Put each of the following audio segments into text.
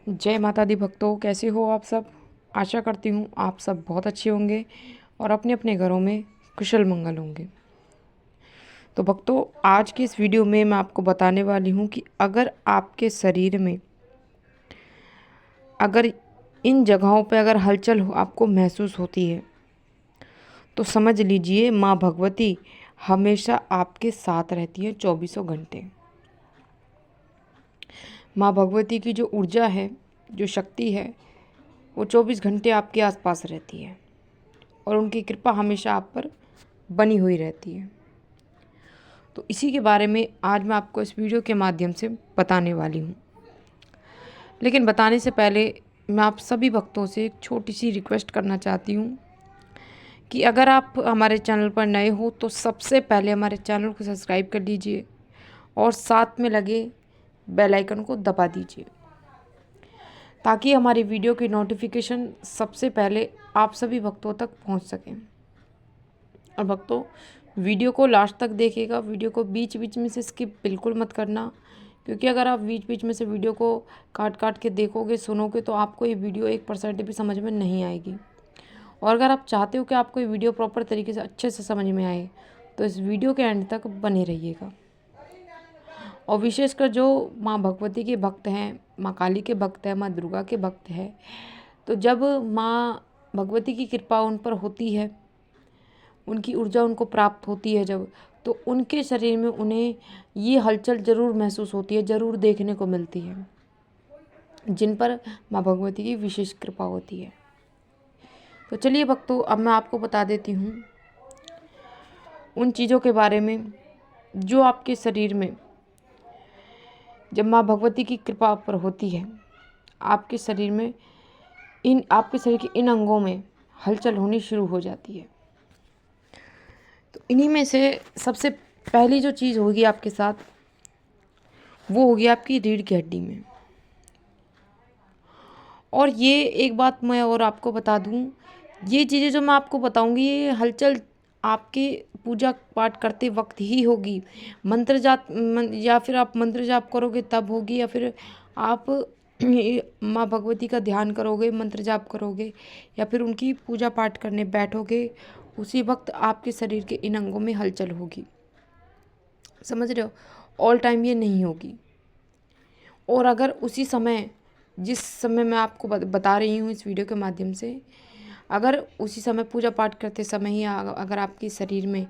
जय माता दी भक्तों, कैसे हो आप सब। आशा करती हूँ आप सब बहुत अच्छे होंगे और अपने अपने घरों में कुशल मंगल होंगे। तो भक्तों, आज की इस वीडियो में मैं आपको बताने वाली हूँ कि अगर आपके शरीर में अगर इन जगहों पर अगर हलचल आपको महसूस होती है तो समझ लीजिए माँ भगवती हमेशा आपके साथ रहती है 24 घंटे। माँ भगवती की जो ऊर्जा है, जो शक्ति है, वो 24 घंटे आपके आसपास रहती है और उनकी कृपा हमेशा आप पर बनी हुई रहती है। तो इसी के बारे में आज मैं आपको इस वीडियो के माध्यम से बताने वाली हूँ। लेकिन बताने से पहले मैं आप सभी भक्तों से एक छोटी सी रिक्वेस्ट करना चाहती हूँ कि अगर आप हमारे चैनल पर नए हो तो सबसे पहले हमारे चैनल को सब्सक्राइब कर लीजिए और साथ में लगे बेल आइकन को दबा दीजिए ताकि हमारी वीडियो की नोटिफिकेशन सबसे पहले आप सभी भक्तों तक पहुंच सकें। और भक्तों, वीडियो को लास्ट तक देखिएगा, वीडियो को बीच बीच में से स्किप बिल्कुल मत करना, क्योंकि अगर आप बीच बीच में से वीडियो को काट काट के देखोगे, सुनोगे, तो आपको ये वीडियो 1% भी समझ में नहीं आएगी। और अगर आप चाहते हो कि आपको ये वीडियो प्रॉपर तरीके से अच्छे से समझ में आए तो इस वीडियो के एंड तक बने रहिएगा। और विशेषकर जो माँ भगवती के भक्त हैं, माँ काली के भक्त हैं, माँ दुर्गा के भक्त हैं, तो जब माँ भगवती की कृपा उन पर होती है, उनकी ऊर्जा उनको प्राप्त होती है जब, तो उनके शरीर में उन्हें ये हलचल ज़रूर महसूस होती है, ज़रूर देखने को मिलती है, जिन पर माँ भगवती की विशेष कृपा होती है। तो चलिए भक्तों, अब मैं आपको बता देती हूँ उन चीज़ों के बारे में जो आपके शरीर में जब माँ भगवती की कृपा पर होती है, आपके शरीर में आपके शरीर के इन अंगों में हलचल होनी शुरू हो जाती है। तो इन्हीं में से सबसे पहली जो चीज़ होगी आपके साथ, वो होगी आपकी रीढ़ की हड्डी में। और ये एक बात मैं और आपको बता दूं, ये चीज़ें जो मैं आपको बताऊंगी, ये हलचल आपके पूजा पाठ करते वक्त ही होगी। या फिर आप मंत्र जाप करोगे तब होगी, या फिर आप माँ भगवती का ध्यान करोगे, मंत्र जाप करोगे, या फिर उनकी पूजा पाठ करने बैठोगे, उसी वक्त आपके शरीर के इन अंगों में हलचल होगी। समझ रहे हो? ऑल टाइम ये नहीं होगी। और अगर उसी समय, जिस समय मैं आपको बता रही हूँ इस वीडियो के माध्यम से, अगर उसी समय पूजा पाठ करते समय ही अगर आपके शरीर में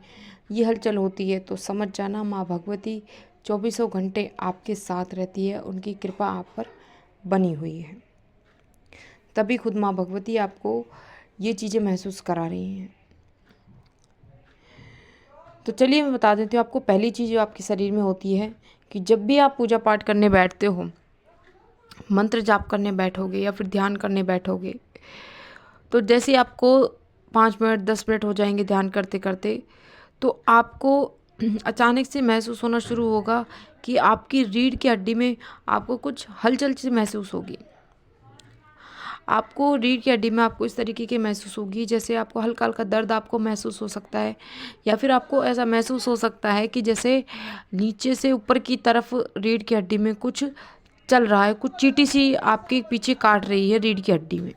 ये हलचल होती है तो समझ जाना माँ भगवती 24 घंटे आपके साथ रहती है, उनकी कृपा आप पर बनी हुई है। तभी खुद माँ भगवती आपको ये चीज़ें महसूस करा रही हैं। तो चलिए मैं बता देती हूँ आपको। पहली चीज़ जो आपके शरीर में होती है कि जब भी आप पूजा पाठ करने बैठते हो, मंत्र जाप करने बैठोगे या फिर ध्यान करने बैठोगे, तो जैसे आपको 5 मिनट 10 मिनट हो जाएंगे ध्यान करते करते, तो आपको अचानक से महसूस होना शुरू होगा कि आपकी रीढ़ की हड्डी में आपको कुछ हलचल सी महसूस होगी। आपको रीढ़ की हड्डी में आपको इस तरीके की महसूस होगी जैसे आपको हल्का हल्का दर्द आपको महसूस हो सकता है, या फिर आपको ऐसा महसूस हो सकता है कि जैसे नीचे से ऊपर की तरफ रीढ़ की हड्डी में कुछ चल रहा है, कुछ चींटी सी आपके पीछे काट रही है रीढ़ की हड्डी में।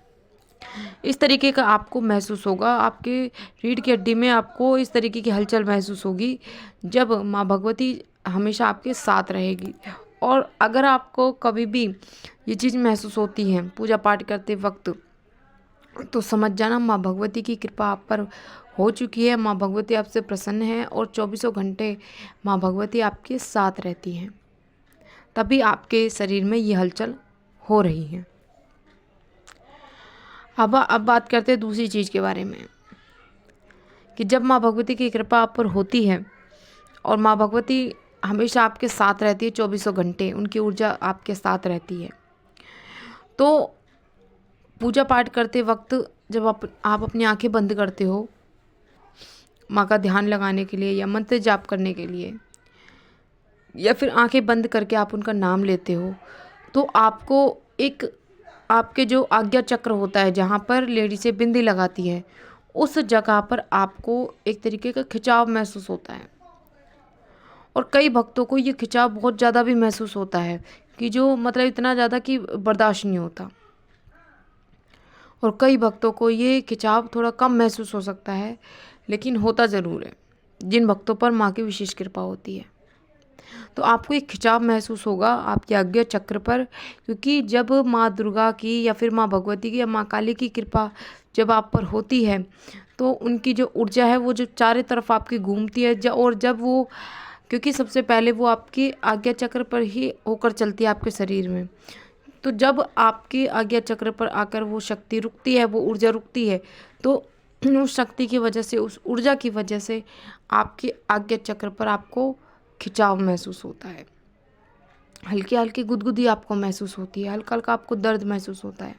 इस तरीके का आपको महसूस होगा, आपके रीढ़ की हड्डी में आपको इस तरीके की हलचल महसूस होगी जब माँ भगवती हमेशा आपके साथ रहेगी। और अगर आपको कभी भी ये चीज़ महसूस होती है पूजा पाठ करते वक्त, तो समझ जाना माँ भगवती की कृपा आप पर हो चुकी है, माँ भगवती आपसे प्रसन्न है और 24 घंटे माँ भगवती आपके साथ रहती हैं। तभी आपके शरीर में ये हलचल हो रही है। अब बात करते हैं दूसरी चीज़ के बारे में कि जब माँ भगवती की कृपा आप पर होती है और माँ भगवती हमेशा आपके साथ रहती है 24 घंटे, उनकी ऊर्जा आपके साथ रहती है, तो पूजा पाठ करते वक्त जब आप अपनी आंखें बंद करते हो माँ का ध्यान लगाने के लिए या मंत्र जाप करने के लिए, या फिर आंखें बंद करके आप उनका नाम लेते हो, तो आपको एक आपके जो आज्ञा चक्र होता है जहाँ पर लेडीज़ें बिंदी लगाती है, उस जगह पर आपको एक तरीके का खिंचाव महसूस होता है। और कई भक्तों को ये खिंचाव बहुत ज़्यादा भी महसूस होता है कि जो मतलब इतना ज़्यादा कि बर्दाश्त नहीं होता। और कई भक्तों को ये खिंचाव थोड़ा कम महसूस हो सकता है, लेकिन होता ज़रूर है जिन भक्तों पर माँ की विशेष कृपा होती है। तो आपको एक खिंचाव महसूस होगा आपके आज्ञा चक्र पर, क्योंकि जब माँ दुर्गा की या फिर माँ भगवती की या माँ काली की कृपा जब आप पर होती है, तो उनकी जो ऊर्जा है वो जो चारों तरफ आपकी घूमती है, और जब वो, क्योंकि सबसे पहले वो आपकी आज्ञा चक्र पर ही होकर चलती है आपके शरीर में। तो जब आपके आज्ञा चक्र पर आकर वो शक्ति रुकती है, वो ऊर्जा रुकती है, तो उस शक्ति की वजह से, उस ऊर्जा की वजह से आपके आज्ञा चक्र पर आपको खिंचाव महसूस होता है। हल्की हल्की गुदगुदी आपको महसूस होती है, हल्का हल्का आपको दर्द महसूस होता है।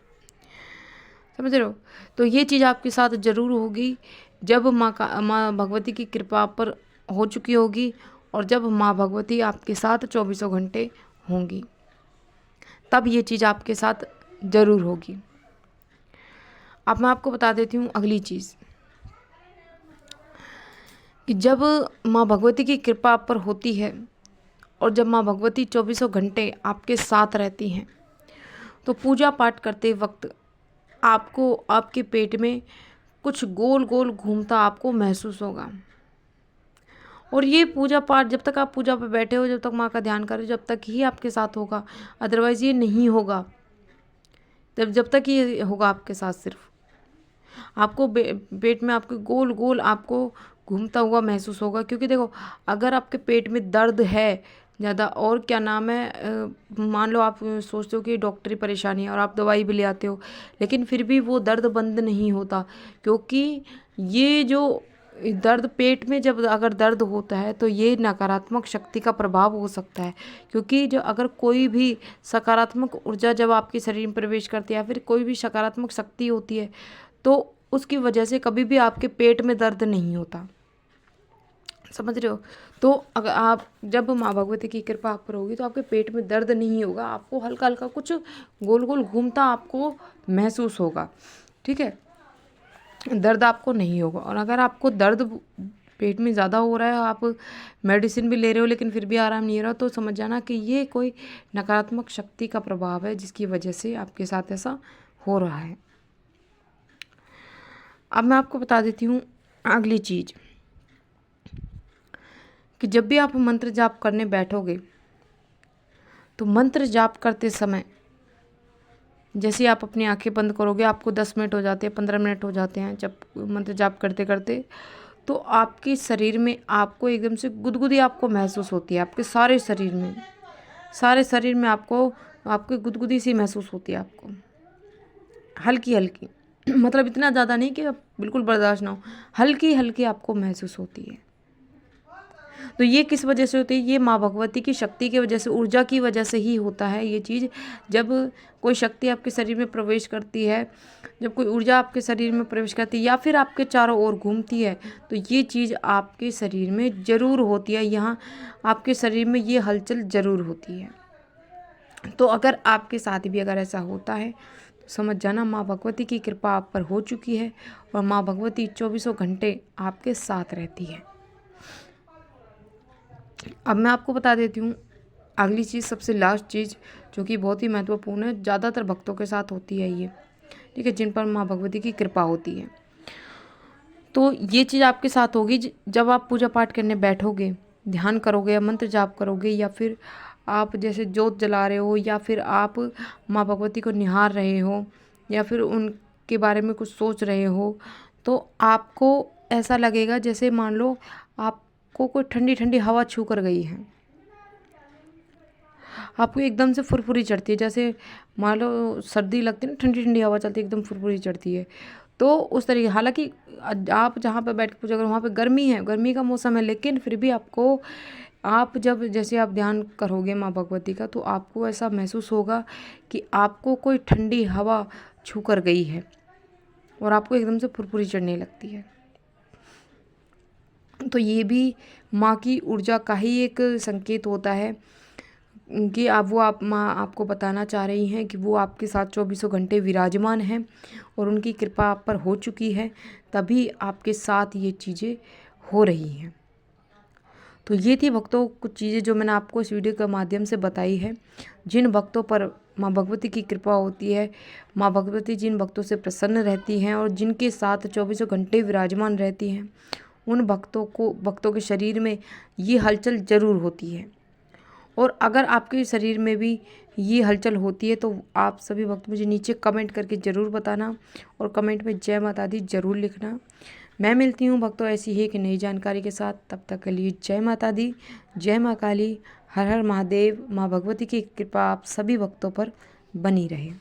समझ रहे हो? तो ये चीज़ आपके साथ ज़रूर होगी जब माँ भगवती की कृपा आप पर हो चुकी होगी, और जब माँ भगवती आपके साथ 24 घंटे होंगी, तब ये चीज़ आपके साथ ज़रूर होगी। अब मैं आपको बता देती हूँ अगली चीज़, कि जब माँ भगवती की कृपा आप पर होती है और जब माँ भगवती 24 घंटे आपके साथ रहती हैं, तो पूजा पाठ करते वक्त आपको आपके पेट में कुछ गोल गोल घूमता आपको महसूस होगा। और ये पूजा पाठ, जब तक आप पूजा पे बैठे हो, जब तक माँ का ध्यान कर रहे हो, जब तक ही आपके साथ होगा, अदरवाइज़ ये नहीं होगा। जब तक ये होगा आपके साथ, सिर्फ आपको पेट में आपके गोल गोल आपको घूमता हुआ महसूस होगा। क्योंकि देखो, अगर आपके पेट में दर्द है ज़्यादा, और क्या नाम है, मान लो आप सोचते हो कि डॉक्टरी परेशानी है और आप दवाई भी ले आते हो, लेकिन फिर भी वो दर्द बंद नहीं होता, क्योंकि ये जो दर्द पेट में जब अगर दर्द होता है, तो ये नकारात्मक शक्ति का प्रभाव हो सकता है। क्योंकि जो अगर कोई भी सकारात्मक ऊर्जा जब आपके शरीर में प्रवेश करती है, या फिर कोई भी सकारात्मक शक्ति होती है, तो उसकी वजह से कभी भी आपके पेट में दर्द नहीं होता। समझ रहे हो? तो अगर आप, जब माँ भगवती की कृपा आप पर होगी, तो आपके पेट में दर्द नहीं होगा, आपको हल्का हल्का कुछ गोल गोल घूमता आपको महसूस होगा। ठीक है? दर्द आपको नहीं होगा। और अगर आपको दर्द पेट में ज़्यादा हो रहा है, आप मेडिसिन भी ले रहे हो, लेकिन फिर भी आराम नहीं हो रहा, तो समझ जाना कि ये कोई नकारात्मक शक्ति का प्रभाव है, जिसकी वजह से आपके साथ ऐसा हो रहा है। अब मैं आपको बता देती हूँ अगली चीज़, कि जब भी आप मंत्र जाप करने बैठोगे, तो मंत्र जाप करते समय जैसे आप अपनी आंखें बंद करोगे, आपको 10 मिनट हो जाते हैं, 15 मिनट हो जाते हैं जब मंत्र जाप करते करते, तो आपके शरीर में आपको एकदम से गुदगुदी आपको महसूस होती है। आपके सारे शरीर में आपको आपकी गुदगुदी सी महसूस होती है आपको, हल्की हल्की मतलब इतना ज़्यादा नहीं कि बिल्कुल बर्दाश्त ना हो, हल्की हल्की आपको महसूस होती है। तो ये किस वजह से होती है? ये माँ भगवती की शक्ति की वजह से, ऊर्जा की वजह से ही होता है ये चीज़। जब कोई शक्ति आपके शरीर में प्रवेश करती है, जब कोई ऊर्जा आपके शरीर में प्रवेश करती है, या फिर आपके चारों ओर घूमती है, तो ये चीज़ आपके शरीर में ज़रूर होती है। यहाँ आपके शरीर में ये हलचल ज़रूर होती है। तो अगर आपके साथ भी अगर ऐसा होता है, तो समझ जाना माँ भगवती की कृपा आप पर हो चुकी है, और माँ भगवती 24 घंटे आपके साथ रहती है। अब मैं आपको बता देती हूँ अगली चीज़, सबसे लास्ट चीज़, जो कि बहुत ही महत्वपूर्ण है, ज़्यादातर भक्तों के साथ होती है ये, ठीक है, जिन पर माँ भगवती की कृपा होती है। तो ये चीज़ आपके साथ होगी जब आप पूजा पाठ करने बैठोगे, ध्यान करोगे या मंत्र जाप करोगे, या फिर आप जैसे जोत जला रहे हो, या फिर आप माँ भगवती को निहार रहे हो, या फिर उनके बारे में कुछ सोच रहे हो, तो आपको ऐसा लगेगा जैसे मान लो आपको कोई ठंडी ठंडी हवा छू कर गई है। आपको एकदम से फुरफुरी चढ़ती है, जैसे मान लो सर्दी लगती है ना, ठंडी ठंडी हवा चलती है, एकदम फुरफुरी चढ़ती है। तो उस तरीके, हालांकि आप जहाँ पर बैठ के पूजा करो वहाँ पे गर्मी है, गर्मी का मौसम है, लेकिन फिर भी आपको, आप जब जैसे आप ध्यान करोगे माँ भगवती का, तो आपको ऐसा महसूस होगा कि आपको कोई ठंडी हवा छू कर गई है, और आपको एकदम से फुरफुरी चढ़ने लगती है। तो ये भी माँ की ऊर्जा का ही एक संकेत होता है, कि आप माँ आपको बताना चाह रही हैं कि वो आपके साथ 24 घंटे विराजमान हैं, और उनकी कृपा आप पर हो चुकी है, तभी आपके साथ ये चीज़ें हो रही हैं। तो ये थी भक्तों कुछ चीज़ें जो मैंने आपको इस वीडियो के माध्यम से बताई है। जिन भक्तों पर माँ भगवती की कृपा होती है, माँ भगवती जिन भक्तों से प्रसन्न रहती हैं और जिनके साथ 24 घंटे विराजमान रहती हैं, उन भक्तों के शरीर में ये हलचल ज़रूर होती है। और अगर आपके शरीर में भी ये हलचल होती है तो आप सभी भक्त मुझे नीचे कमेंट करके ज़रूर बताना और कमेंट में जय माता दी ज़रूर लिखना। मैं मिलती हूँ भक्तों ऐसी ही एक नई जानकारी के साथ। तब तक के लिए जय माता दी, जय माँ काली, हर हर महादेव। माँ भगवती की कृपा आप सभी भक्तों पर बनी रहे।